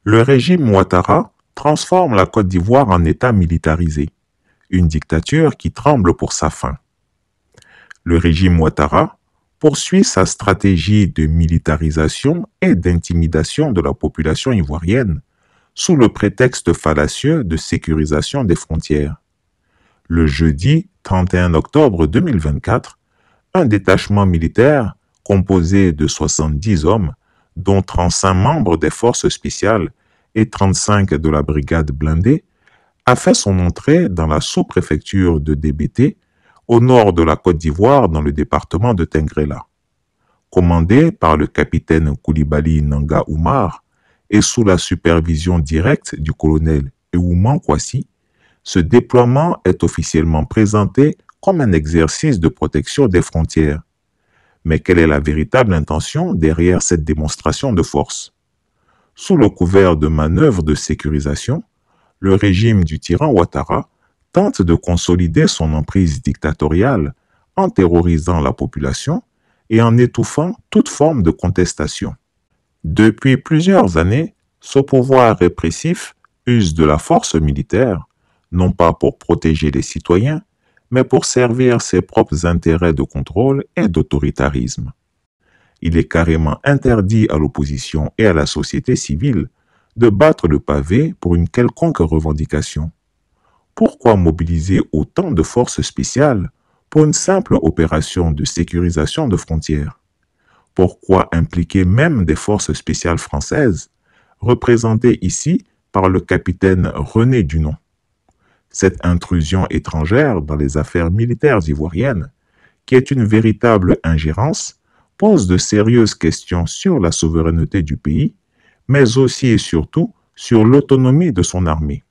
Le régime Ouattara transforme la Côte d'Ivoire en État militarisé, une dictature qui tremble pour sa fin. Le régime Ouattara poursuit sa stratégie de militarisation et d'intimidation de la population ivoirienne sous le prétexte fallacieux de sécurisation des frontières. Le jeudi 31 octobre 2024, un détachement militaire composé de 70 hommes, dont 35 membres des forces spéciales et 35 de la brigade blindée, a fait son entrée dans la sous-préfecture de DBT, au nord de la Côte d'Ivoire dans le département de Tengrela. Commandé par le capitaine Koulibaly Nanga Oumar et sous la supervision directe du colonel Eouman Kwasi, ce déploiement est officiellement présenté comme un exercice de protection des frontières. Mais quelle est la véritable intention derrière cette démonstration de force? Sous le couvert de manœuvres de sécurisation, le régime du tyran Ouattara tente de consolider son emprise dictatoriale en terrorisant la population et en étouffant toute forme de contestation. Depuis plusieurs années, ce pouvoir répressif use de la force militaire, non pas pour protéger les citoyens, mais pour servir ses propres intérêts de contrôle et d'autoritarisme. Il est carrément interdit à l'opposition et à la société civile de battre le pavé pour une quelconque revendication. Pourquoi mobiliser autant de forces spéciales pour une simple opération de sécurisation de frontières? Pourquoi impliquer même des forces spéciales françaises, représentées ici par le capitaine René Dunon? Cette intrusion étrangère dans les affaires militaires ivoiriennes, qui est une véritable ingérence, pose de sérieuses questions sur la souveraineté du pays, mais aussi et surtout sur l'autonomie de son armée.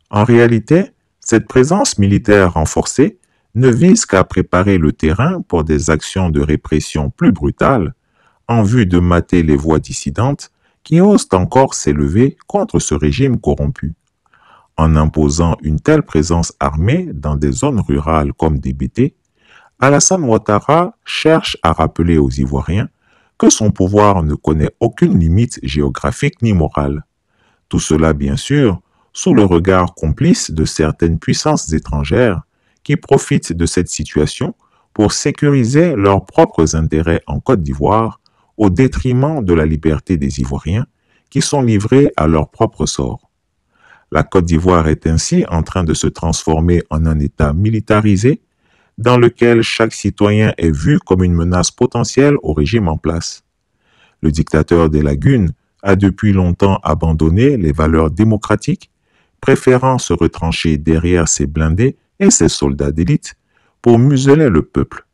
En réalité, cette présence militaire renforcée ne vise qu'à préparer le terrain pour des actions de répression plus brutales, en vue de mater les voix dissidentes qui osent encore s'élever contre ce régime corrompu. En imposant une telle présence armée dans des zones rurales comme DBT, Alassane Ouattara cherche à rappeler aux Ivoiriens que son pouvoir ne connaît aucune limite géographique ni morale. Tout cela, bien sûr, sous le regard complice de certaines puissances étrangères qui profitent de cette situation pour sécuriser leurs propres intérêts en Côte d'Ivoire au détriment de la liberté des Ivoiriens qui sont livrés à leur propre sort. La Côte d'Ivoire est ainsi en train de se transformer en un État militarisé dans lequel chaque citoyen est vu comme une menace potentielle au régime en place. Le dictateur des lagunes a depuis longtemps abandonné les valeurs démocratiques, préférant se retrancher derrière ses blindés et ses soldats d'élite pour museler le peuple.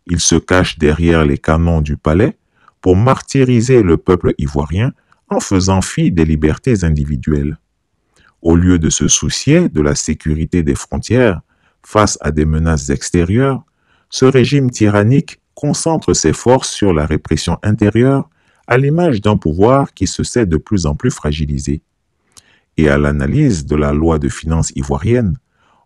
Il se cache derrière les canons du palais pour martyriser le peuple ivoirien en faisant fi des libertés individuelles. Au lieu de se soucier de la sécurité des frontières face à des menaces extérieures, ce régime tyrannique concentre ses forces sur la répression intérieure à l'image d'un pouvoir qui se sait de plus en plus fragilisé. Et à l'analyse de la loi de finances ivoirienne,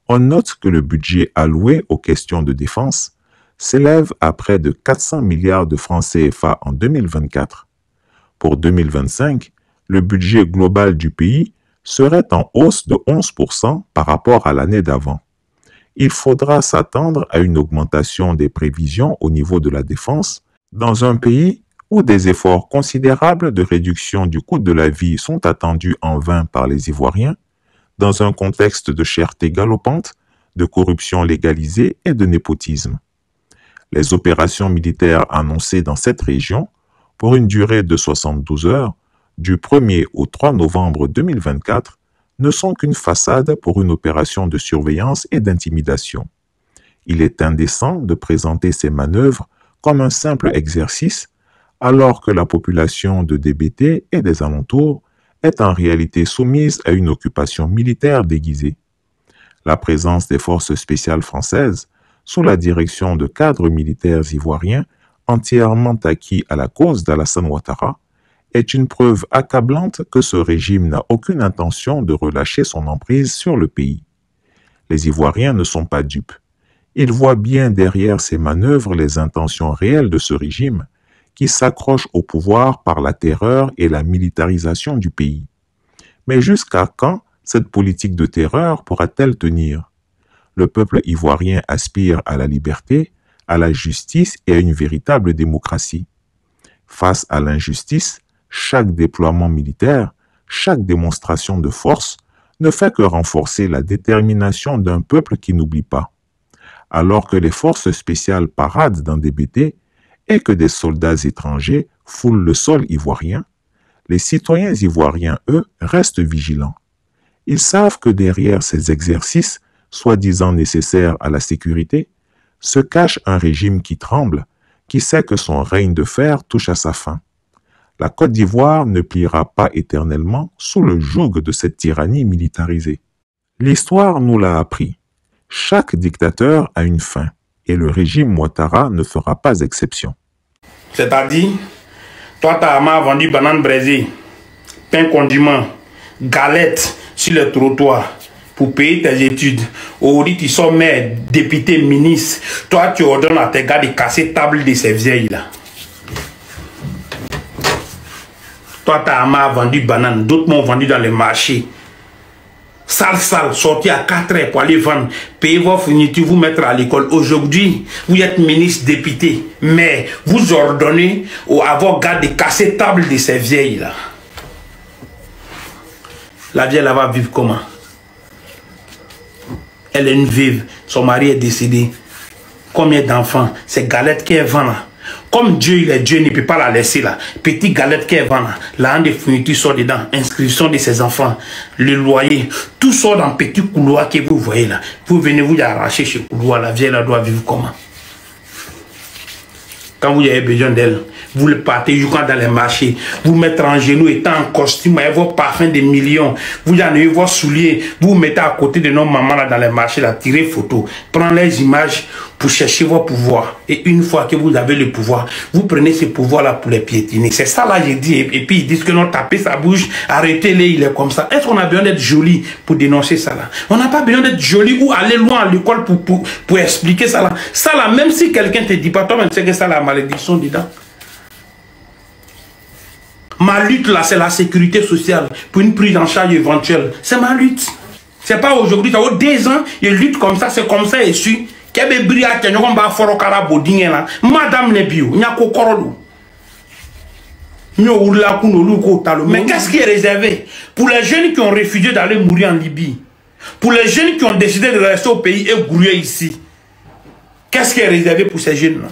on note que le budget alloué aux questions de défense s'élève à près de 400 milliards de francs CFA en 2024. Pour 2025, le budget global du pays serait en hausse de 11% par rapport à l'année d'avant. Il faudra s'attendre à une augmentation des prévisions au niveau de la défense dans un pays où des efforts considérables de réduction du coût de la vie sont attendus en vain par les Ivoiriens, dans un contexte de cherté galopante, de corruption légalisée et de népotisme. Les opérations militaires annoncées dans cette région, pour une durée de 72 heures, du 1er au 3 novembre 2024, ne sont qu'une façade pour une opération de surveillance et d'intimidation. Il est indécent de présenter ces manœuvres comme un simple exercice, alors que la population de DBT et des alentours est en réalité soumise à une occupation militaire déguisée. La présence des forces spéciales françaises, sous la direction de cadres militaires ivoiriens entièrement acquis à la cause d'Alassane Ouattara, est une preuve accablante que ce régime n'a aucune intention de relâcher son emprise sur le pays. Les Ivoiriens ne sont pas dupes. Ils voient bien derrière ces manœuvres les intentions réelles de ce régime qui s'accroche au pouvoir par la terreur et la militarisation du pays. Mais jusqu'à quand cette politique de terreur pourra-t-elle tenir? Le peuple ivoirien aspire à la liberté, à la justice et à une véritable démocratie. Face à l'injustice, chaque déploiement militaire, chaque démonstration de force ne fait que renforcer la détermination d'un peuple qui n'oublie pas. Alors que les forces spéciales paradent dans des BT et que des soldats étrangers foulent le sol ivoirien, les citoyens ivoiriens, eux, restent vigilants. Ils savent que derrière ces exercices, soi-disant nécessaires à la sécurité, se cache un régime qui tremble, qui sait que son règne de fer touche à sa fin. La Côte d'Ivoire ne pliera pas éternellement sous le joug de cette tyrannie militarisée. L'histoire nous l'a appris. Chaque dictateur a une fin, et le régime Ouattara ne fera pas exception. C'est-à-dire, toi, ta maman a vendu banane braisée, pain condiment, galettes sur le trottoir pour payer tes études. Aujourd'hui, tu sors maire, député, ministre. Toi, tu ordonnes à tes gars de casser table de ces vieilles-là. Toi, ta maman a vendu banane, d'autres m'ont vendu dans le marché. Sale, sorti à 4 heures pour aller vendre, payer vos fournitures, vous mettre à l'école. Aujourd'hui, vous êtes ministre, député, mais vous ordonnez à vos gars de casser table de ces vieilles-là. La vieille, elle va vivre comment? Elle est une veuve, son mari est décédé. Combien d'enfants? Ces galettes qu'elle vend là. Comme Dieu, il est Dieu, il ne peut pas la laisser là. Petite galette qu'elle vend là. La de fourniture sort dedans. Inscription de ses enfants. Le loyer. Tout sort dans petit couloir que vous voyez là. Vous venez vous arracher ce couloir. La vieille là doit vivre comment? Quand vous avez besoin d'elle, vous le partez jusqu'à dans les marchés, vous mettez en genoux, étant en costume, avec vos parfums de millions, vous en avez vos souliers, vous mettez à côté de nos mamans là dans les marchés, là, tirez photo, prenez les images pour chercher vos pouvoirs. Et une fois que vous avez le pouvoir, vous prenez ce pouvoir là pour les piétiner. C'est ça là, j'ai dit. Et puis ils disent que non, tapez sa bouche, arrêtez-les, il est comme ça. Est-ce qu'on a besoin d'être joli pour dénoncer ça là? On n'a pas besoin d'être joli ou aller loin à l'école pour expliquer ça là. Ça là, même si quelqu'un te dit pas, toi-même, c'est que ça la malédiction dedans. Ma lutte là, c'est la sécurité sociale pour une prise en charge éventuelle. C'est ma lutte. C'est pas aujourd'hui, ça fait 2 ans, je lutte comme ça, c'est comme ça et suis. Madame Nebio, mais qu'est-ce qui est réservé pour les jeunes qui ont refusé d'aller mourir en Libye? Pour les jeunes qui ont décidé de rester au pays et grouiller ici? Qu'est-ce qui est réservé pour ces jeunes-là?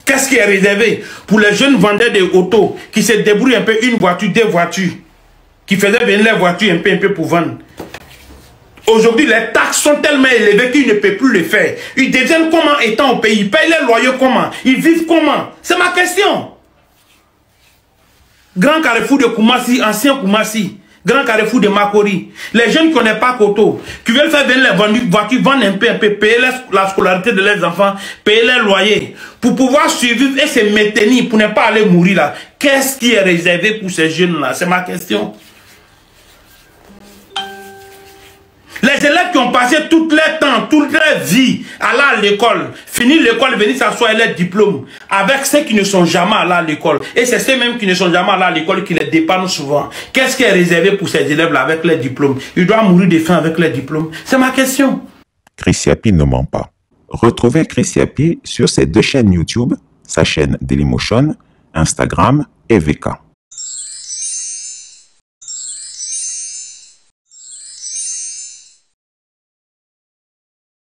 Qu'est-ce qui est réservé pour les jeunes vendeurs de autos qui se débrouillent un peu, une voiture, 2 voitures, qui faisaient venir les voitures un peu pour vendre? Aujourd'hui, les taxes sont tellement élevées qu'ils ne peuvent plus le faire. Ils deviennent comment étant au pays? Ils payent les loyers comment? Ils vivent comment? C'est ma question. Grand carrefour de Koumassi, ancien Koumassi, grand carrefour de Makori. Les jeunes qui ne connaissent pas Koto, qui veulent faire venir les voitures, vendre un peu, payer la scolarité de leurs enfants, payer les loyers, pour pouvoir survivre et se maintenir, pour ne pas aller mourir là. Qu'est-ce qui est réservé pour ces jeunes-là? C'est ma question. Les élèves qui ont passé tout leur temps, toute leur vie à aller à l'école, finir l'école, venir s'asseoir avec leur diplôme, avec ceux qui ne sont jamais allés à l'école. Et c'est ceux mêmes qui ne sont jamais allés à l'école qui les dépannent souvent. Qu'est-ce qui est réservé pour ces élèves-là avec leur diplôme? Ils doivent mourir de faim avec leur diplôme. C'est ma question. Chris Yapi ne ment pas. Retrouvez Chris Yapi sur ses 2 chaînes YouTube, sa chaîne Dailymotion, Instagram et VK.